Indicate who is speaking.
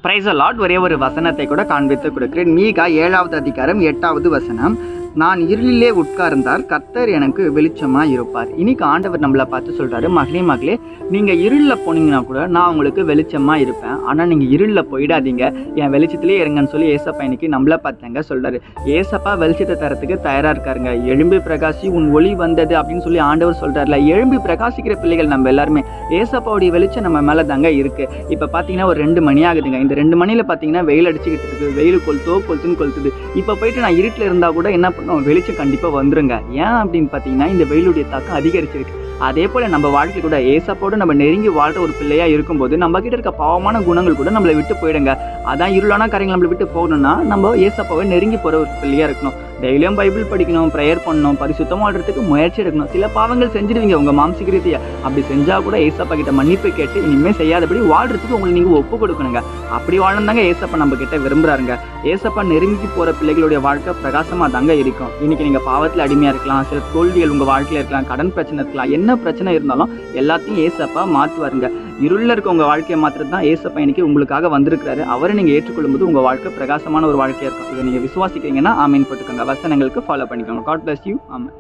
Speaker 1: Price Lord. ஒரே ஒரு வசனத்தை கூட காண்பித்து கொடுக்கிறேன். மீகா 7வது அதிகாரம் 8வது வசனம். நான் இருளிலே உட்கார்ந்தார், கர்த்தர் எனக்கு வெளிச்சமாக இருப்பார். இன்னைக்கு ஆண்டவர் நம்மளை பார்த்து சொல்கிறாரு, மகளே நீங்கள் இருளில் போனீங்கன்னா கூட நான் உங்களுக்கு வெளிச்சமாக இருப்பேன், ஆனால் நீங்கள் இருளில் போயிடாதீங்க, என் வெளிச்சத்திலே இருங்கன்னு சொல்லி ஏசப்பா இன்னைக்கு நம்மளை பார்த்தாங்க சொல்கிறாரு. ஏசப்பா வெளிச்சத்தை தரத்துக்கு தயாராக இருக்காருங்க. எழும்பி பிரகாசி உன் ஒளி வந்தது அப்படின்னு சொல்லி ஆண்டவர் சொல்கிறாருல. எழும்பி பிரகாசிக்கிற பிள்ளைகள் நம்ம எல்லாருமே ஏசப்பாவுடைய வெளிச்சம் நம்ம மேலே தாங்க இருக்குது. இப்போ பார்த்தீங்கன்னா ஒரு 2 மணி ஆகுதுங்க. இந்த 2 மணியில் பார்த்தீங்கன்னா வெயில் அடிச்சுக்கிட்டு இருக்குது. வெயில் கொளுத்துன்னு கொளுத்துது. இப்போ போயிட்டு நான் இருட்டில் இருந்தால் கூட என்ன வெளிச்சம் கண்டிப்பாக வந்துருங்க. ஏன் அப்படின்னு பார்த்தீங்கன்னா இந்த வெயிலுடைய தாக்கம் அதிகரிச்சிருக்கு. அதே போல் நம்ம வாழ்க்கை கூட ஏசப்போடு நம்ம நெருங்கி வாழ்கிற ஒரு பிள்ளையாக இருக்கும்போது நம்ம கிட்ட இருக்க பாவமான குணங்கள் கூட நம்மளை விட்டு போயிடுங்க. அதான் இருளான காரியங்கள் நம்மளை விட்டு போகணும்னா நம்ம ஏசப்பாவை நெருங்கி போகிற ஒரு பிள்ளையாக இருக்கணும். டெய்லியும் பைபிள் படிக்கணும், ப்ரேயர் பண்ணணும், பரிசுத்தமாக வாழ்றதுக்கு முயற்சி எடுக்கணும். சில பாவங்கள் செஞ்சிடுவீங்க உங்கள் மாம்சிக ரீதியா. அப்படி செஞ்சால் கூட ஏசப்பா கிட்ட மன்னிப்பு கேட்டு இனிமேல் செய்யாதபடி வாழ்றதுக்கு உங்களுக்கு நீங்கள் ஒப்பு கொடுக்கணுங்க. அப்படி வாழந்தாங்க ஏசப்பா நம்ம கிட்ட விரும்புகிறாருங்க. ஏசப்பா நெருங்கி போகிற பிள்ளைகளுடைய வாழ்க்கை பிரகாசமாக தாங்க இருக்கும். இன்னைக்கு நீங்கள் பாவத்தில் அடிமையாக இருக்கலாம், சில தோல்விகள் உங்கள் வாழ்க்கையில் இருக்கலாம், கடன் பிரச்சனை இருக்கலாம், என்ன பிரச்சனை இருந்தாலும் எல்லாத்தையும் ஏசப்பா மாற்றுவாருங்க. இருளில் இருக்க உங்கள் வாழ்க்கையை மாத்திரம் தான் ஏசப்பா இன்னைக்கு உங்களுக்காக வந்திருக்கிறாரு. அவரை நீங்கள் ஏற்றுக்கொள்ளும் போது உங்கள் வாழ்க்கை பிரகாசமான ஒரு வாழ்க்கையாக இருக்கும். இதை நீங்கள் விசுவாசிக்கிறீங்கன்னா ஆமீன் போட்டுக்கோங்க. வசனங்களுக்கு ஃபாலோ பண்ணிக்கோங்க. God bless you. ஆமாம்.